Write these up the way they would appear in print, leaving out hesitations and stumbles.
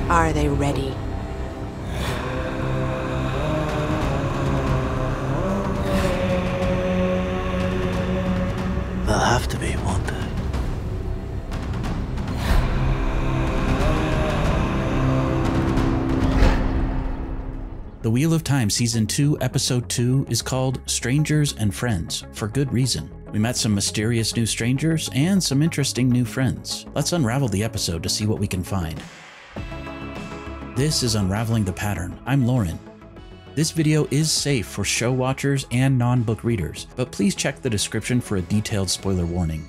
Are they ready? They'll have to be, won't they? The Wheel of Time Season 2, Episode 2 is called Strangers and Friends, for good reason. We met some mysterious new strangers and some interesting new friends. Let's unravel the episode to see what we can find. This is Unraveling the Pattern. I'm Lauren. This video is safe for show watchers and non-book readers, but please check the description for a detailed spoiler warning.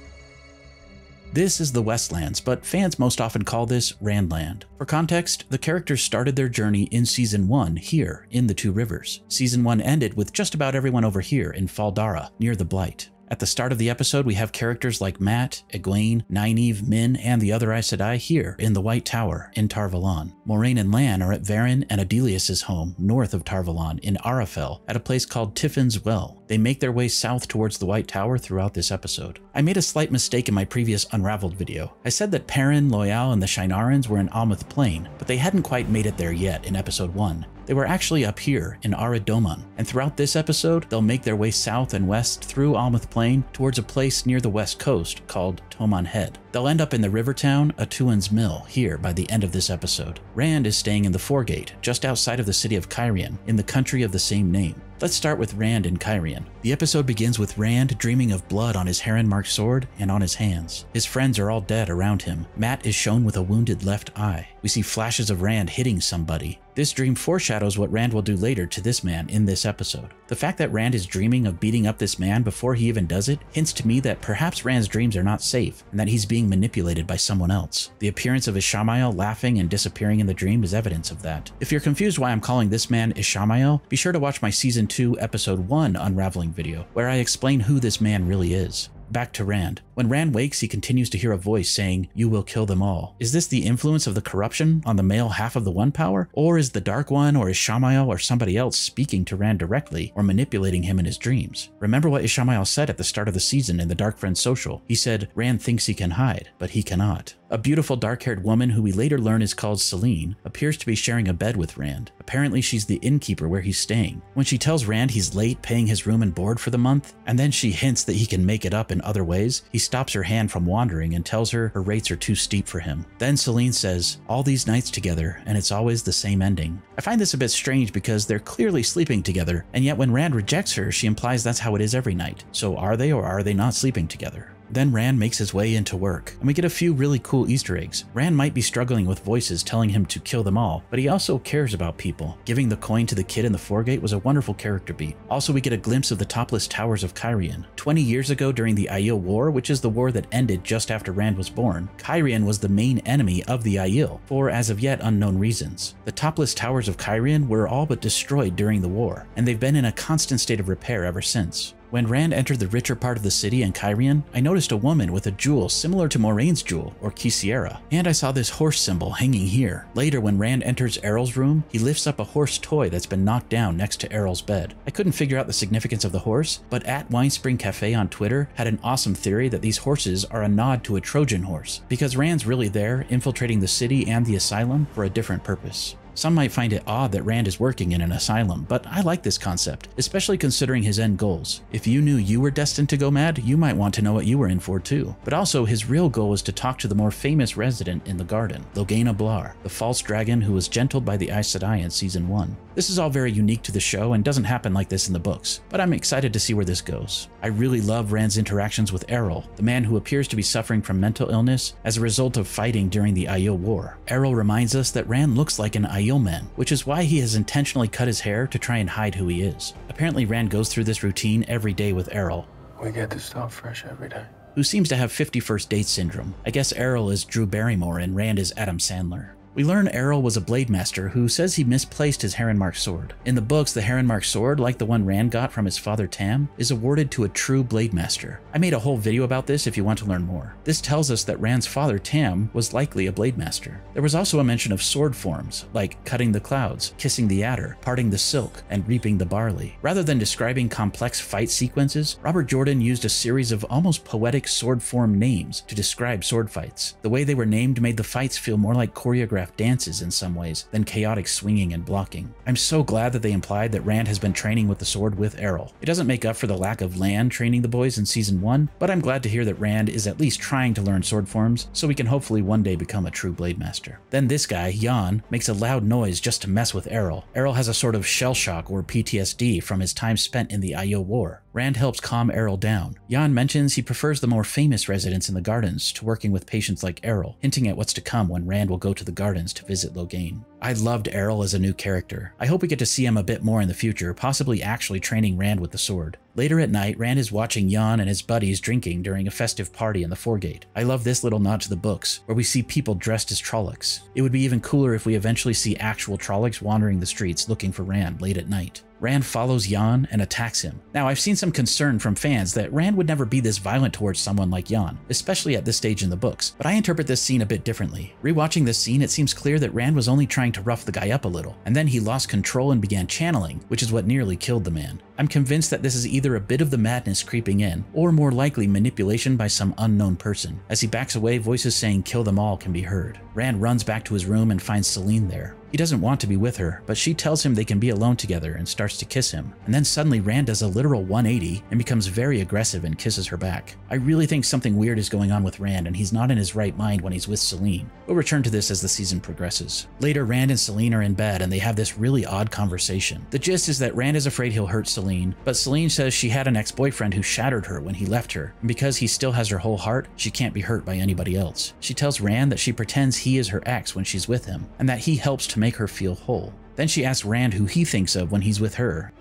This is the Westlands, but fans most often call this Randland. For context, the characters started their journey in Season 1 here in the Two Rivers. Season 1 ended with just about everyone over here in Fal Dara, near the Blight. At the start of the episode, we have characters like Mat, Egwene, Nynaeve, Min, and the other Aes Sedai here in the White Tower in Tar Valon. Moiraine and Lan are at Perrin and Adelius's home north of Tar Valon in Arafel at a place called Tiffin's Well. They make their way south towards the White Tower throughout this episode. I made a slight mistake in my previous Unraveled video. I said that Perrin, Loial, and the Sheinarans were in Almouth Plain, but they hadn't quite made it there yet in episode 1. They were actually up here in Aradoman, and throughout this episode, they'll make their way south and west through Almouth Plain towards a place near the west coast called Toman Head. They'll end up in the river town Atuan's Mill here by the end of this episode. Rand is staying in the Foregate, just outside of the city of Cairhien, in the country of the same name. Let's start with Rand in Cairhien. The episode begins with Rand dreaming of blood on his heron-marked sword and on his hands. His friends are all dead around him. Mat is shown with a wounded left eye. We see flashes of Rand hitting somebody. This dream foreshadows what Rand will do later to this man in this episode. The fact that Rand is dreaming of beating up this man before he even does it hints to me that perhaps Rand's dreams are not safe and that he's being manipulated by someone else. The appearance of Ishamael laughing and disappearing in the dream is evidence of that. If you're confused why I'm calling this man Ishamael, be sure to watch my Season 2 Episode 1 Unraveling video, where I explain who this man really is. Back to Rand. When Rand wakes, he continues to hear a voice saying, "You will kill them all." Is this the influence of the corruption on the male half of the One Power? Or is the Dark One or Ishamael or somebody else speaking to Rand directly or manipulating him in his dreams? Remember what Ishamael said at the start of the season in the Dark Friend Social. He said, Rand thinks he can hide, but he cannot. A beautiful dark-haired woman who we later learn is called Selene appears to be sharing a bed with Rand. Apparently she's the innkeeper where he's staying. When she tells Rand he's late paying his room and board for the month, and then she hints that he can make it up in other ways, he stops her hand from wandering and tells her rates are too steep for him. Then Selene says, all these nights together, and it's always the same ending. I find this a bit strange because they're clearly sleeping together, and yet when Rand rejects her, she implies that's how it is every night. So are they or are they not sleeping together? Then Rand makes his way into work, and we get a few really cool Easter eggs. Rand might be struggling with voices telling him to kill them all, but he also cares about people. Giving the coin to the kid in the Foregate was a wonderful character beat. Also, we get a glimpse of the topless towers of Cairhien. 20 years ago during the Aiel War, which is the war that ended just after Rand was born, Cairhien was the main enemy of the Aiel, for as of yet unknown reasons. The topless towers of Cairhien were all but destroyed during the war, and they've been in a constant state of repair ever since. When Rand entered the richer part of the city in Cairhien, I noticed a woman with a jewel similar to Moraine's jewel, or Kisera, and I saw this horse symbol hanging here. Later, when Rand enters Errol's room, he lifts up a horse toy that's been knocked down next to Errol's bed. I couldn't figure out the significance of the horse, but at Winespring Cafe on Twitter had an awesome theory that these horses are a nod to a Trojan horse, because Rand's really there, infiltrating the city and the asylum for a different purpose. Some might find it odd that Rand is working in an asylum, but I like this concept, especially considering his end goals. If you knew you were destined to go mad, you might want to know what you were in for too. But also, his real goal is to talk to the more famous resident in the garden, Loghain Blar, the false dragon who was gentled by the Aes Sedai in Season 1. This is all very unique to the show and doesn't happen like this in the books, but I'm excited to see where this goes. I really love Rand's interactions with Errol, the man who appears to be suffering from mental illness as a result of fighting during the Aiel War. Errol reminds us that Rand looks like an Aiel man, which is why he has intentionally cut his hair to try and hide who he is. Apparently Rand goes through this routine every day with Errol, We get to start fresh every day. who seems to have 51st date syndrome. I guess Errol is Drew Barrymore and Rand is Adam Sandler. We learn Errol was a blade master who says he misplaced his heron-marked sword. In the books, the heron-marked sword, like the one Rand got from his father Tam, is awarded to a true blade master. I made a whole video about this if you want to learn more. This tells us that Rand's father Tam was likely a blade master. There was also a mention of sword forms, like cutting the clouds, kissing the adder, parting the silk, and reaping the barley. Rather than describing complex fight sequences, Robert Jordan used a series of almost poetic sword form names to describe sword fights. The way they were named made the fights feel more like choreographed choreographed dances in some ways than chaotic swinging and blocking. I'm so glad that they implied that Rand has been training with the sword with Errol. It doesn't make up for the lack of Lan training the boys in Season 1, but I'm glad to hear that Rand is at least trying to learn sword forms so he can hopefully one day become a true blade master. Then this guy, Jan, makes a loud noise just to mess with Errol. Errol has a sort of shell shock or PTSD from his time spent in the Aiel War. Rand helps calm Errol down. Jan mentions he prefers the more famous residents in the gardens to working with patients like Errol, hinting at what's to come when Rand will go to the gardens to visit Logain. I loved Errol as a new character. I hope we get to see him a bit more in the future, possibly actually training Rand with the sword. Later at night, Rand is watching Jan and his buddies drinking during a festive party in the Foregate. I love this little nod to the books, where we see people dressed as Trollocs. It would be even cooler if we eventually see actual Trollocs wandering the streets looking for Rand late at night. Rand follows Jan and attacks him. Now, I've seen some concern from fans that Rand would never be this violent towards someone like Jan, especially at this stage in the books, but I interpret this scene a bit differently. Rewatching this scene, it seems clear that Rand was only trying to rough the guy up a little, and then he lost control and began channeling, which is what nearly killed the man. I'm convinced that this is either a bit of the madness creeping in, or more likely manipulation by some unknown person. As he backs away, voices saying "kill them all" can be heard. Rand runs back to his room and finds Selene there. He doesn't want to be with her, but she tells him they can be alone together and starts to kiss him. And then suddenly Rand does a literal 180 and becomes very aggressive and kisses her back. I really think something weird is going on with Rand and he's not in his right mind when he's with Selene. We'll return to this as the season progresses. Later, Rand and Selene are in bed and they have this really odd conversation. The gist is that Rand is afraid he'll hurt Selene, but Selene says she had an ex-boyfriend who shattered her when he left her, and because he still has her whole heart, she can't be hurt by anybody else. She tells Rand that she pretends he is her ex when she's with him, and that he helps to make her feel whole. Then she asks Rand who he thinks of when he's with her.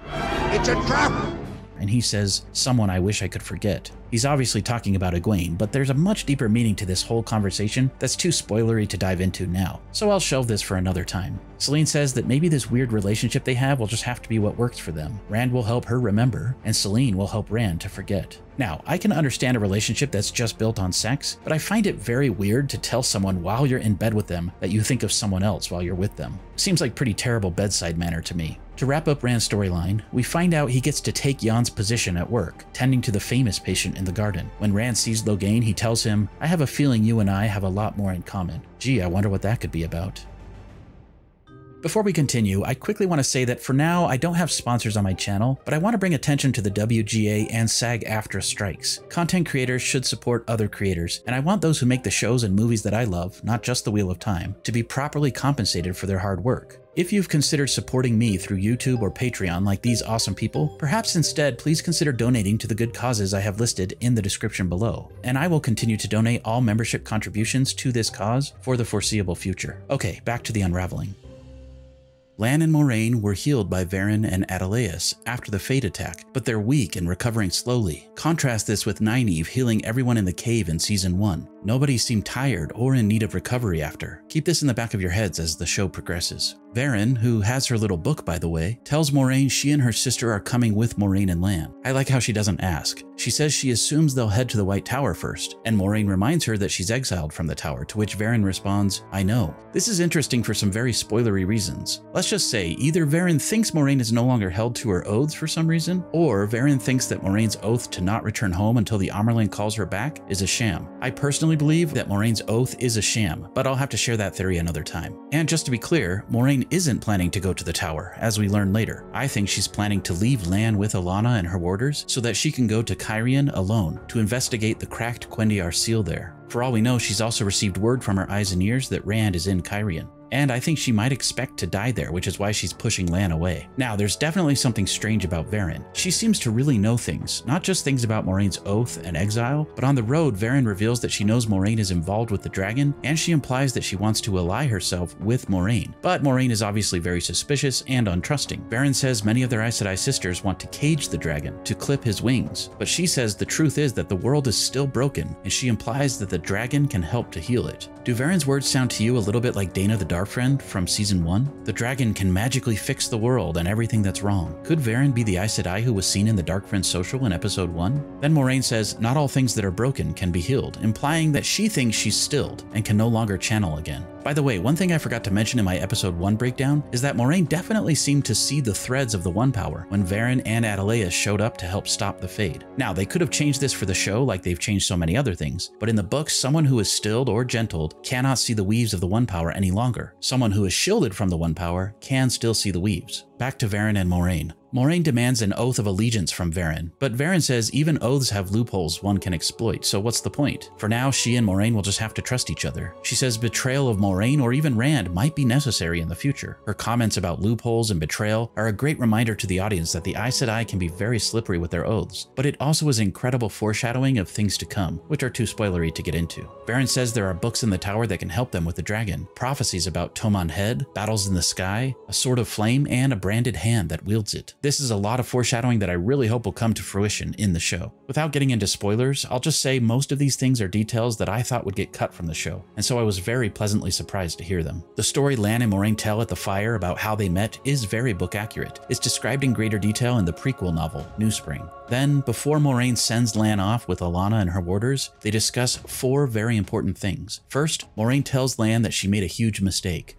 It's a trap! And he says, "Someone I wish I could forget." He's obviously talking about Egwene, but there's a much deeper meaning to this whole conversation that's too spoilery to dive into now, so I'll shelve this for another time. Selene says that maybe this weird relationship they have will just have to be what works for them. Rand will help her remember, and Selene will help Rand to forget. Now, I can understand a relationship that's just built on sex, but I find it very weird to tell someone while you're in bed with them that you think of someone else while you're with them. Seems like pretty terrible bedside manner to me. To wrap up Rand's storyline, we find out he gets to take Jan's position at work, tending to the famous patient in the garden. When Rand sees Logain, he tells him, "I have a feeling you and I have a lot more in common." Gee, I wonder what that could be about. Before we continue, I quickly want to say that for now, I don't have sponsors on my channel, but I want to bring attention to the WGA and SAG-AFTRA strikes. Content creators should support other creators, and I want those who make the shows and movies that I love, not just the Wheel of Time, to be properly compensated for their hard work. If you've considered supporting me through YouTube or Patreon like these awesome people, perhaps instead please consider donating to the good causes I have listed in the description below, and I will continue to donate all membership contributions to this cause for the foreseeable future. Okay, back to the Unraveling. Lan and Moiraine were healed by Perrin and Adeleas after the Fate attack, but they're weak and recovering slowly. Contrast this with Nynaeve healing everyone in the cave in Season 1. Nobody seemed tired or in need of recovery after. Keep this in the back of your heads as the show progresses. Perrin, who has her little book by the way, tells Moiraine she and her sister are coming with Moiraine and Lan. I like how she doesn't ask. She says she assumes they'll head to the White Tower first, and Moiraine reminds her that she's exiled from the tower, to which Perrin responds, "I know." This is interesting for some very spoilery reasons. Let's just say either Perrin thinks Moiraine is no longer held to her oaths for some reason, or Perrin thinks that Moraine's oath to not return home until the Amyrlin calls her back is a sham. I personally believe that Moraine's oath is a sham, but I'll have to share that theory another time. And just to be clear, Moiraine isn't planning to go to the tower, as we learn later. I think she's planning to leave Lan with Alanna and her warders so that she can go to Cairhien alone to investigate the cracked Quendiar seal there. For all we know, she's also received word from her eyes and ears that Rand is in Cairhien. And I think she might expect to die there, which is why she's pushing Lan away. Now, there's definitely something strange about Perrin. She seems to really know things, not just things about Moraine's oath and exile, but on the road, Perrin reveals that she knows Moiraine is involved with the dragon, and she implies that she wants to ally herself with Moiraine. But Moiraine is obviously very suspicious and untrusting. Perrin says many of their Aes Sedai sisters want to cage the dragon, to clip his wings, but she says the truth is that the world is still broken, and she implies that the dragon can help to heal it. Do Perrin's words sound to you a little bit like Dana the Darkfriend from Season 1? The dragon can magically fix the world and everything that's wrong. Could Perrin be the Aes Sedai who was seen in the Darkfriend social in Episode 1? Then Moiraine says not all things that are broken can be healed, implying that she thinks she's stilled and can no longer channel again. By the way, one thing I forgot to mention in my Episode 1 breakdown is that Moiraine definitely seemed to see the threads of the One Power when Perrin and Adeleas showed up to help stop the Fade. Now, they could have changed this for the show like they've changed so many other things, but in the books, someone who is stilled or gentled cannot see the weaves of the One Power any longer, However, someone who is shielded from the One Power can still see the weaves. Back to Verin and Moiraine. Moiraine demands an oath of allegiance from Verin, but Verin says even oaths have loopholes one can exploit, so what's the point? For now, she and Moiraine will just have to trust each other. She says betrayal of Moiraine or even Rand might be necessary in the future. Her comments about loopholes and betrayal are a great reminder to the audience that the Aes Sedai can be very slippery with their oaths, but it also is incredible foreshadowing of things to come, which are too spoilery to get into. Verin says there are books in the tower that can help them with the dragon, prophecies about Tomon Head, battles in the sky, a sword of flame, and a branded hand that wields it. This is a lot of foreshadowing that I really hope will come to fruition in the show. Without getting into spoilers, I'll just say most of these things are details that I thought would get cut from the show, and so I was very pleasantly surprised to hear them. The story Lan and Moiraine tell at the fire about how they met is very book accurate. It's described in greater detail in the prequel novel, New Spring. Then, before Moiraine sends Lan off with Alanna and her warders, they discuss 4 very important things. First, Moiraine tells Lan that she made a huge mistake.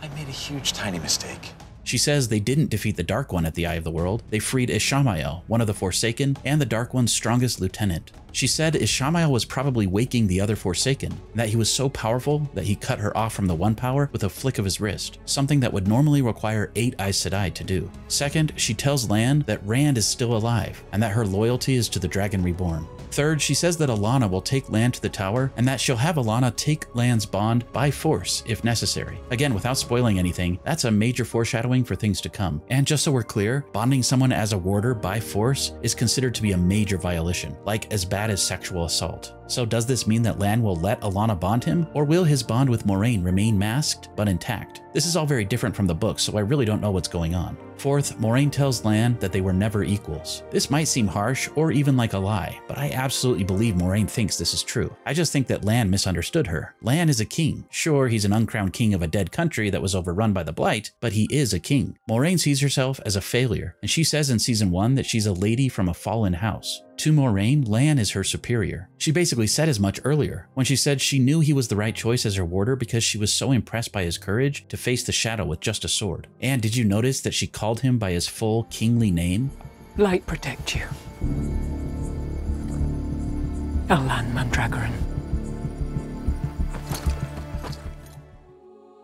I made a huge tiny mistake. She says they didn't defeat the Dark One at the Eye of the World, they freed Ishamael, one of the Forsaken, and the Dark One's strongest lieutenant. She said Ishamael was probably waking the other Forsaken, and that he was so powerful that he cut her off from the One Power with a flick of his wrist, something that would normally require 8 Aes Sedai to do. Second, she tells Lan that Rand is still alive, and that her loyalty is to the Dragon Reborn. Third, she says that Alanna will take Lan to the tower, and that she'll have Alanna take Lan's bond by force if necessary. Again, without spoiling anything, that's a major foreshadowing for things to come. And just so we're clear, bonding someone as a warder by force is considered to be a major violation, like as bad as sexual assault. So does this mean that Lan will let Alanna bond him, or will his bond with Moiraine remain masked but intact? This is all very different from the book, so I really don't know what's going on. Fourth, Moiraine tells Lan that they were never equals. This might seem harsh or even like a lie, but I absolutely believe Moiraine thinks this is true. I just think that Lan misunderstood her. Lan is a king. Sure, he's an uncrowned king of a dead country that was overrun by the Blight, but he is a king. Moiraine sees herself as a failure, and she says in season 1 that she's a lady from a fallen house. To Moiraine, Lan is her superior. She basically said as much earlier, when she said she knew he was the right choice as her warder because she was so impressed by his courage to face the shadow with just a sword. And did you notice that she called him by his full kingly name? Light protect you. Alan Mandragoran.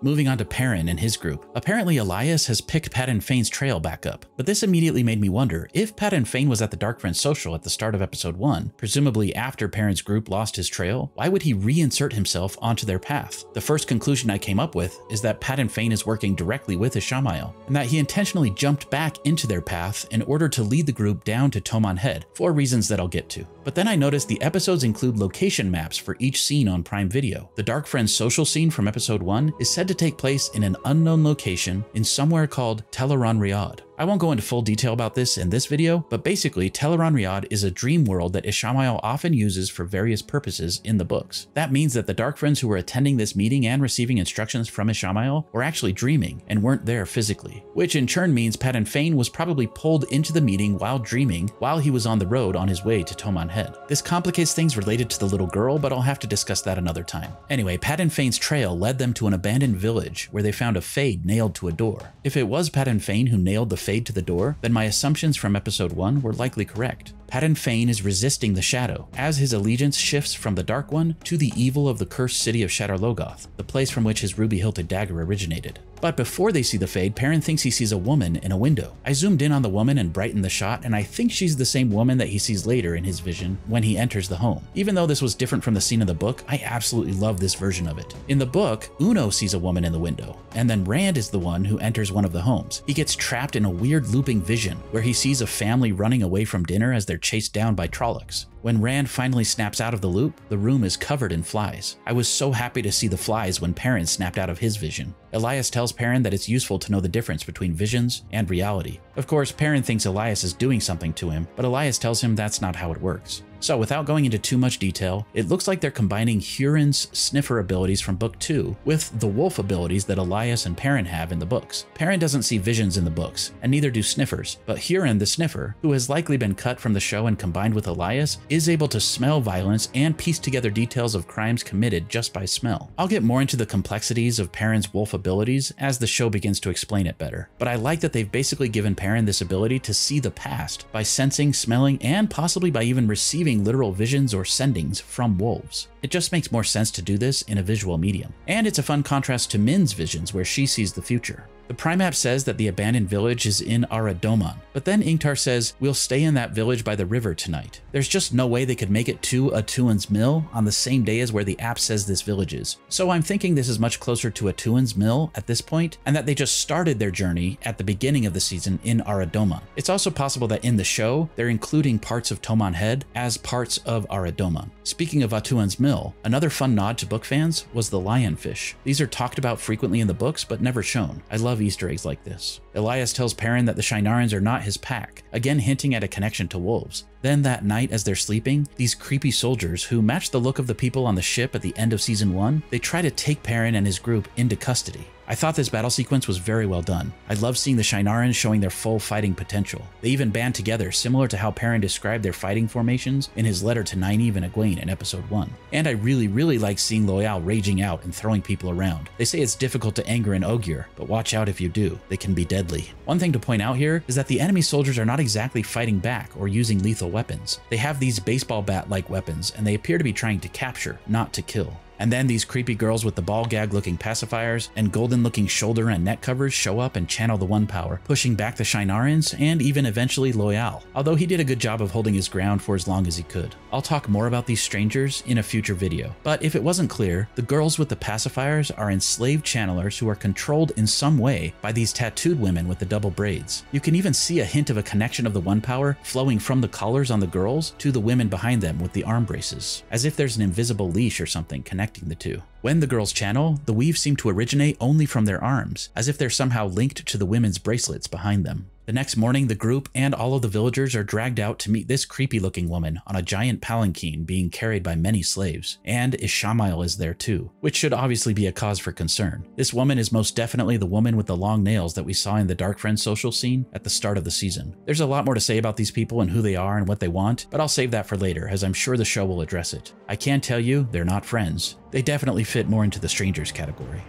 Moving on to Perrin and his group. Apparently Elias has picked Padan Fane's trail back up, but this immediately made me wonder if Padan Fane was at the Dark Friends social at the start of episode 1, presumably after Perrin's group lost his trail, why would he reinsert himself onto their path? The first conclusion I came up with is that Padan Fane is working directly with Ishamael, and that he intentionally jumped back into their path in order to lead the group down to Tomon Head, for reasons that I'll get to. But then I noticed the episodes include location maps for each scene on Prime Video. The Dark Friends social scene from episode 1 is said to take place in an unknown location in somewhere called Teleron Riad. I won't go into full detail about this in this video, but basically Teleron Riad is a dream world that Ishamael often uses for various purposes in the books. That means that the Dark Friends who were attending this meeting and receiving instructions from Ishamael were actually dreaming and weren't there physically, which in turn means Padan Fane was probably pulled into the meeting while dreaming while he was on the road on his way to Tomon Head. This complicates things related to the little girl, but I'll have to discuss that another time. Anyway, Padan Fane's trail led them to an abandoned village where they found a Fade nailed to a door. If it was Padan Fane who nailed the Fade to the door, then my assumptions from episode 1 were likely correct. Padan Fane is resisting the shadow, as his allegiance shifts from the Dark One to the evil of the cursed city of Shadar Logoth, the place from which his ruby-hilted dagger originated. But before they see the Fade, Perrin thinks he sees a woman in a window. I zoomed in on the woman and brightened the shot, and I think she's the same woman that he sees later in his vision when he enters the home. Even though this was different from the scene in the book, I absolutely love this version of it. In the book, Uno sees a woman in the window, and then Rand is the one who enters one of the homes. He gets trapped in a weird looping vision where he sees a family running away from dinner as they're chased down by Trollocs. When Rand finally snaps out of the loop, the room is covered in flies. I was so happy to see the flies when Perrin snapped out of his vision. Elias tells Perrin that it's useful to know the difference between visions and reality. Of course, Perrin thinks Elias is doing something to him, but Elias tells him that's not how it works. So without going into too much detail, it looks like they're combining Huron's sniffer abilities from book 2 with the wolf abilities that Elias and Perrin have in the books. Perrin doesn't see visions in the books, and neither do sniffers, but Huron the sniffer, who has likely been cut from the show and combined with Elias, is able to smell violence and piece together details of crimes committed just by smell. I'll get more into the complexities of Perrin's wolf abilities as the show begins to explain it better, but I like that they've basically given Perrin this ability to see the past by sensing, smelling, and possibly by even receiving receiving literal visions or sendings from wolves. It just makes more sense to do this in a visual medium. And it's a fun contrast to Min's visions where she sees the future. The Primap says that the abandoned village is in Aradoman, but then Ingtar says, we'll stay in that village by the river tonight. There's just no way they could make it to Atuan's mill on the same day as where the app says this village is. So I'm thinking this is much closer to Atuan's mill at this point, and that they just started their journey at the beginning of the season in Aradoman. It's also possible that in the show, they're including parts of Toman Head as parts of Aradoman. Speaking of Atuan's mill, another fun nod to book fans was the lionfish. These are talked about frequently in the books, but never shown. I love Easter eggs like this. Elias tells Perrin that the Sheinarans are not his pack, again hinting at a connection to wolves. Then that night as they're sleeping, these creepy soldiers who match the look of the people on the ship at the end of season 1, they try to take Perrin and his group into custody. I thought this battle sequence was very well done. I love seeing the Sheinarans showing their full fighting potential. They even band together, similar to how Perrin described their fighting formations in his letter to Nynaeve and Egwene in episode 1. And I really like seeing Loial raging out and throwing people around. They say it's difficult to anger an Ogier, but watch out if you do. They can be deadly. One thing to point out here is that the enemy soldiers are not exactly fighting back or using lethal weapons. They have these baseball bat-like weapons, and they appear to be trying to capture, not to kill. And then these creepy girls with the ball gag looking pacifiers and golden looking shoulder and neck covers show up and channel the One Power, pushing back the Sheinarans and even eventually Loial, although he did a good job of holding his ground for as long as he could. I'll talk more about these strangers in a future video, but if it wasn't clear, the girls with the pacifiers are enslaved channelers who are controlled in some way by these tattooed women with the double braids. You can even see a hint of a connection of the One Power flowing from the collars on the girls to the women behind them with the arm braces, as if there's an invisible leash or something connecting the two. When the girls channel, the weaves seem to originate only from their arms, as if they're somehow linked to the women's bracelets behind them. The next morning, the group and all of the villagers are dragged out to meet this creepy-looking woman on a giant palanquin being carried by many slaves, and Ishamael is there too, which should obviously be a cause for concern. This woman is most definitely the woman with the long nails that we saw in the Dark Friends social scene at the start of the season. There's a lot more to say about these people and who they are and what they want, but I'll save that for later, as I'm sure the show will address it. I can tell you, they're not friends. They definitely fit more into the strangers category.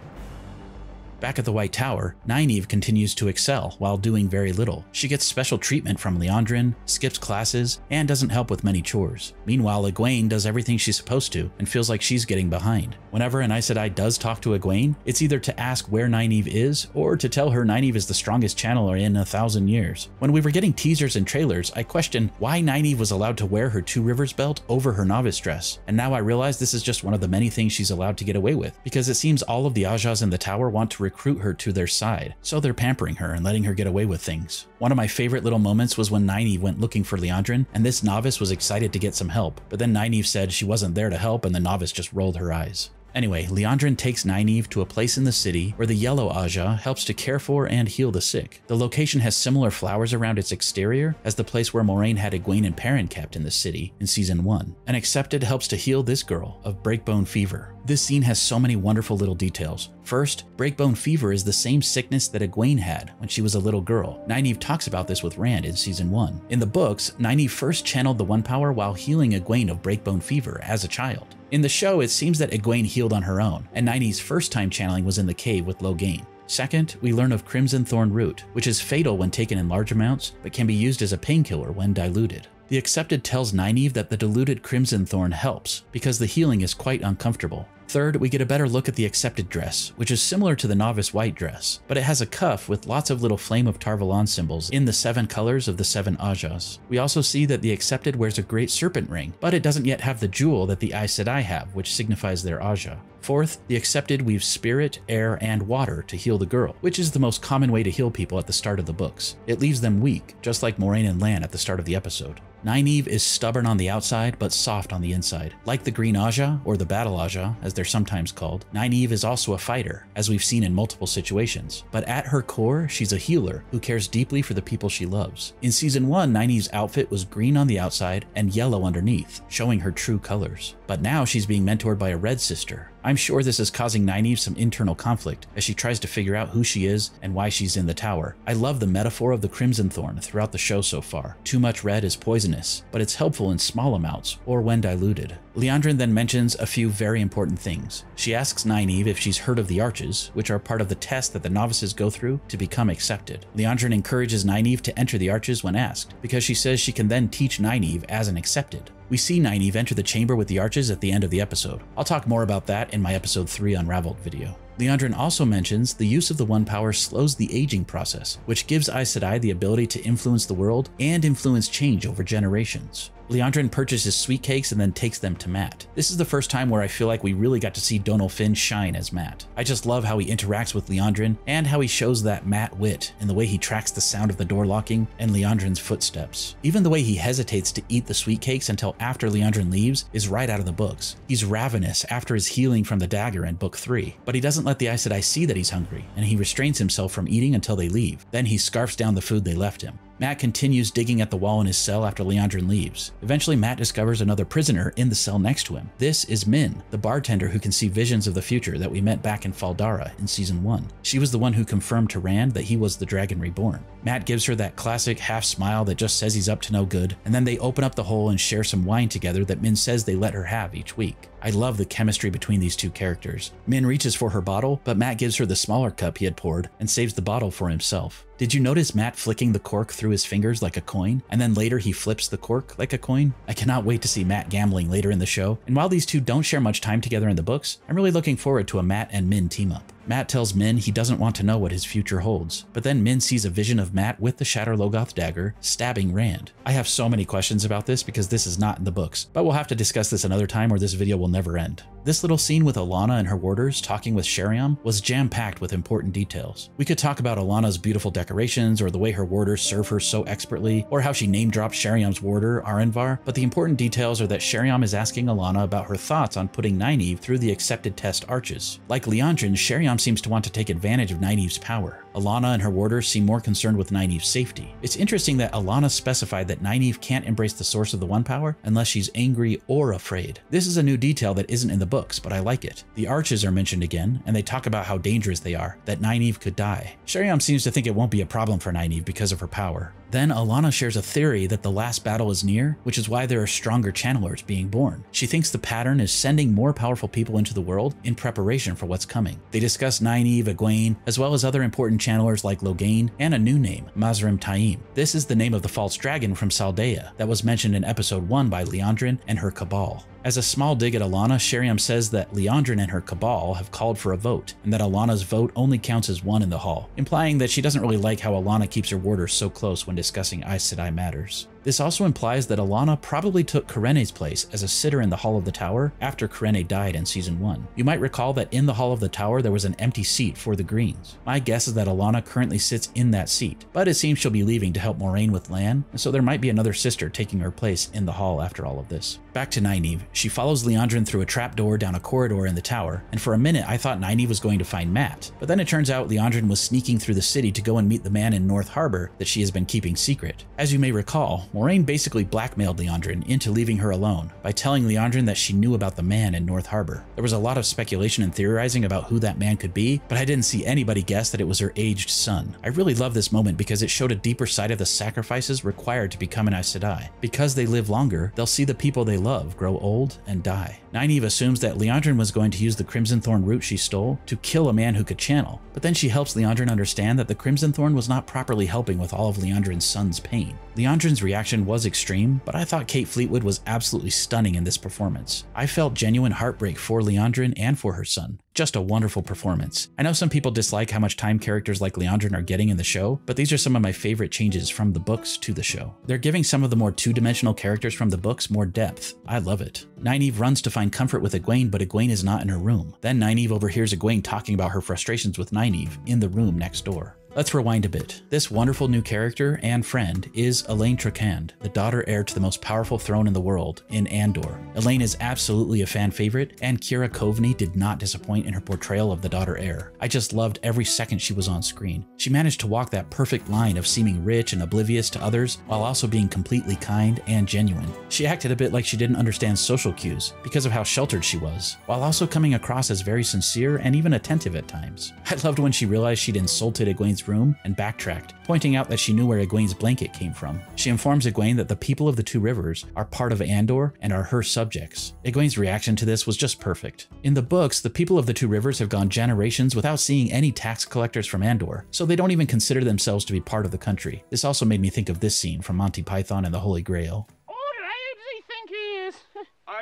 Back at the White Tower, Nynaeve continues to excel while doing very little. She gets special treatment from Liandrin, skips classes, and doesn't help with many chores. Meanwhile, Egwene does everything she's supposed to and feels like she's getting behind. Whenever an Aes Sedai does talk to Egwene, it's either to ask where Nynaeve is or to tell her Nynaeve is the strongest channeler in 1,000 years. When we were getting teasers and trailers, I questioned why Nynaeve was allowed to wear her Two Rivers belt over her novice dress, and now I realize this is just one of the many things she's allowed to get away with, because it seems all of the Ajahs in the tower want to recruit her to their side, so they're pampering her and letting her get away with things. One of my favorite little moments was when Nynaeve went looking for Liandrin, and this novice was excited to get some help, but then Nynaeve said she wasn't there to help and the novice just rolled her eyes. Anyway, Liandrin takes Nynaeve to a place in the city where the Yellow Ajah helps to care for and heal the sick. The location has similar flowers around its exterior as the place where Moiraine had Egwene and Perrin kept in the city in season 1. And Accepted helps to heal this girl of breakbone fever. This scene has so many wonderful little details. First, breakbone fever is the same sickness that Egwene had when she was a little girl. Nynaeve talks about this with Rand in season 1. In the books, Nynaeve first channeled the One Power while healing Egwene of breakbone fever as a child. In the show, it seems that Egwene healed on her own, and Nynaeve's first time channeling was in the cave with Logain. Second, we learn of Crimson Thorn Root, which is fatal when taken in large amounts, but can be used as a painkiller when diluted. The Accepted tells Nynaeve that the diluted Crimson Thorn helps, because the healing is quite uncomfortable. Third, we get a better look at the Accepted dress, which is similar to the Novice White dress, but it has a cuff with lots of little Flame of Tarvalon symbols in the 7 colors of the 7 Ajahs. We also see that the Accepted wears a great serpent ring, but it doesn't yet have the jewel that the Aes Sedai have, which signifies their Ajah. Fourth, the Accepted weaves spirit, air, and water to heal the girl, which is the most common way to heal people at the start of the books. It leaves them weak, just like Moiraine and Lan at the start of the episode. Nynaeve is stubborn on the outside, but soft on the inside. Like the Green Ajah, or the Battle Ajah, as they're sometimes called, Nynaeve is also a fighter, as we've seen in multiple situations. But at her core, she's a healer who cares deeply for the people she loves. In season 1, Nynaeve's outfit was green on the outside and yellow underneath, showing her true colors. But now she's being mentored by a red sister. I'm sure this is causing Nynaeve some internal conflict as she tries to figure out who she is and why she's in the tower. I love the metaphor of the Crimson Thorn throughout the show so far. Too much red is poisonous, but it's helpful in small amounts or when diluted. Liandrin then mentions a few very important things. She asks Nynaeve if she's heard of the Arches, which are part of the test that the novices go through to become Accepted. Liandrin encourages Nynaeve to enter the Arches when asked, because she says she can then teach Nynaeve as an Accepted. We see Nynaeve enter the chamber with the arches at the end of the episode. I'll talk more about that in my episode 3 Unraveled video. Liandrin also mentions the use of the One Power slows the aging process, which gives Aes Sedai the ability to influence the world and influence change over generations. Liandrin purchases sweet cakes and then takes them to Mat. This is the first time where I feel like we really got to see Donal Finn shine as Mat. I just love how he interacts with Liandrin and how he shows that Mat wit in the way he tracks the sound of the door locking and Liandrin's footsteps. Even the way he hesitates to eat the sweet cakes until after Liandrin leaves is right out of the books. He's ravenous after his healing from the dagger in Book 3, but he doesn't let the Aes Sedai see that he's hungry, and he restrains himself from eating until they leave. Then he scarfs down the food they left him. Mat continues digging at the wall in his cell after Liandrin leaves. Eventually, Mat discovers another prisoner in the cell next to him. This is Min, the bartender who can see visions of the future that we met back in Faldara in Season 1. She was the one who confirmed to Rand that he was the Dragon Reborn. Mat gives her that classic half smile that just says he's up to no good, and then they open up the hole and share some wine together that Min says they let her have each week. I love the chemistry between these two characters. Min reaches for her bottle, but Mat gives her the smaller cup he had poured and saves the bottle for himself. Did you notice Mat flicking the cork through his fingers like a coin, and then later he flips the cork like a coin? I cannot wait to see Mat gambling later in the show, and while these two don't share much time together in the books, I'm really looking forward to a Mat and Min team up. Mat tells Min he doesn't want to know what his future holds, but then Min sees a vision of Mat with the Shatter Logoth dagger stabbing Rand. I have so many questions about this because this is not in the books, but we'll have to discuss this another time or this video will never end. This little scene with Alanna and her warders talking with Sheriam was jam-packed with important details. We could talk about Alanna's beautiful decorations or the way her warders serve her so expertly, or how she name-dropped Sheriam's warder, Arenvar, but the important details are that Sheriam is asking Alanna about her thoughts on putting Nynaeve through the accepted test arches. Like Liandrin, Sheriam seems to want to take advantage of Nynaeve's power. Alanna and her warders seem more concerned with Nynaeve's safety. It's interesting that Alanna specified that Nynaeve can't embrace the source of the One Power unless she's angry or afraid. This is a new detail that isn't in the books, but I like it. The arches are mentioned again, and they talk about how dangerous they are, that Nynaeve could die. Sheriam seems to think it won't be a problem for Nynaeve because of her power. Then Alanna shares a theory that the last battle is near, which is why there are stronger channelers being born. She thinks the pattern is sending more powerful people into the world in preparation for what's coming. They discuss Nynaeve Egwene, as well as other important channelers like Logain and a new name, Mazrim Taim. This is the name of the false dragon from Saldea that was mentioned in episode 1 by Liandrin and her Cabal. As a small dig at Alanna, Sheriam says that Liandrin and her Cabal have called for a vote, and that Alanna's vote only counts as one in the hall, implying that she doesn't really like how Alanna keeps her warders so close when discussing Aes Sedai matters. This also implies that Alanna probably took Karene's place as a sitter in the Hall of the Tower after Cairhien died in Season 1. You might recall that in the Hall of the Tower there was an empty seat for the Greens. My guess is that Alanna currently sits in that seat, but it seems she'll be leaving to help Moiraine with Lan, and so there might be another sister taking her place in the hall after all of this. Back to Nynaeve. She follows Liandrin through a trapdoor down a corridor in the tower, and for a minute I thought Nynaeve was going to find Mat, but then it turns out Liandrin was sneaking through the city to go and meet the man in North Harbor that she has been keeping secret. As you may recall, Moiraine basically blackmailed Liandrin into leaving her alone by telling Liandrin that she knew about the man in North Harbor. There was a lot of speculation and theorizing about who that man could be, but I didn't see anybody guess that it was her aged son. I really love this moment because it showed a deeper side of the sacrifices required to become an Aes Sedai. Because they live longer, they'll see the people they love grow old and die. Nynaeve assumes that Liandrin was going to use the Crimson Thorn root she stole to kill a man who could channel, but then she helps Liandrin understand that the Crimson Thorn was not properly helping with all of Liandrin's son's pain. Liandrin's reaction was extreme, but I thought Kate Fleetwood was absolutely stunning in this performance. I felt genuine heartbreak for Liandrin and for her son. Just a wonderful performance. I know some people dislike how much time characters like Liandrin are getting in the show, but these are some of my favorite changes from the books to the show. They're giving some of the more two-dimensional characters from the books more depth. I love it. Nynaeve runs to find comfort with Egwene, but Egwene is not in her room. Then Nynaeve overhears Egwene talking about her frustrations with Nynaeve in the room next door. Let's rewind a bit. This wonderful new character and friend is Elayne Trakand, the daughter-heir to the most powerful throne in the world, in Andor. Elayne is absolutely a fan favorite, and Kira Coveney did not disappoint in her portrayal of the daughter-heir. I just loved every second she was on screen. She managed to walk that perfect line of seeming rich and oblivious to others, while also being completely kind and genuine. She acted a bit like she didn't understand social cues, because of how sheltered she was, while also coming across as very sincere and even attentive at times. I loved when she realized she'd insulted Egwene's room and backtracked, pointing out that she knew where Egwene's blanket came from. She informs Egwene that the people of the Two Rivers are part of Andor and are her subjects. Egwene's reaction to this was just perfect. In the books, the people of the Two Rivers have gone generations without seeing any tax collectors from Andor, so they don't even consider themselves to be part of the country. This also made me think of this scene from Monty Python and the Holy Grail. All right, I think he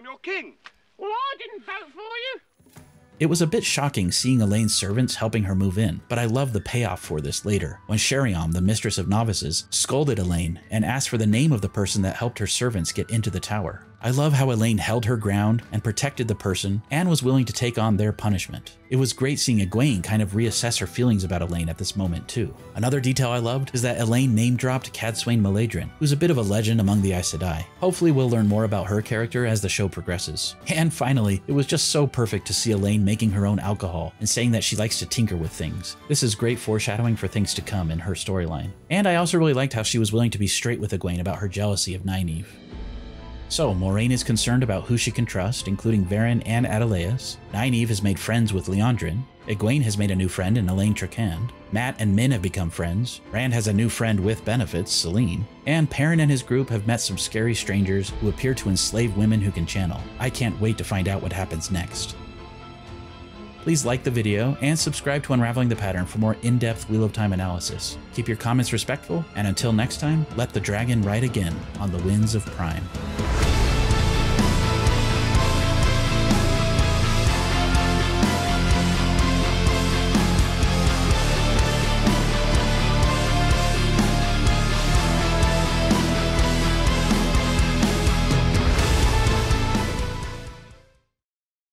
your king. Well, I didn't vote for you. It was a bit shocking seeing Elayne's servants helping her move in, but I love the payoff for this later, when Sheinarans, the mistress of novices, scolded Elayne and asked for the name of the person that helped her servants get into the tower. I love how Elayne held her ground and protected the person and was willing to take on their punishment. It was great seeing Egwene kind of reassess her feelings about Elayne at this moment too. Another detail I loved is that Elayne name-dropped Cadsuane Liandrin, who's a bit of a legend among the Aes Sedai. Hopefully we'll learn more about her character as the show progresses. And finally, it was just so perfect to see Elayne making her own alcohol and saying that she likes to tinker with things. This is great foreshadowing for things to come in her storyline. And I also really liked how she was willing to be straight with Egwene about her jealousy of Nynaeve. So, Moiraine is concerned about who she can trust, including Perrin and Adeleas. Nynaeve has made friends with Liandrin. Egwene has made a new friend in Elayne Trakand. Mat and Min have become friends. Rand has a new friend with benefits, Selene. And Perrin and his group have met some scary strangers who appear to enslave women who can channel. I can't wait to find out what happens next. Please like the video and subscribe to Unraveling the Pattern for more in-depth Wheel of Time analysis. Keep your comments respectful, and until next time, let the dragon ride again on the winds of Prime.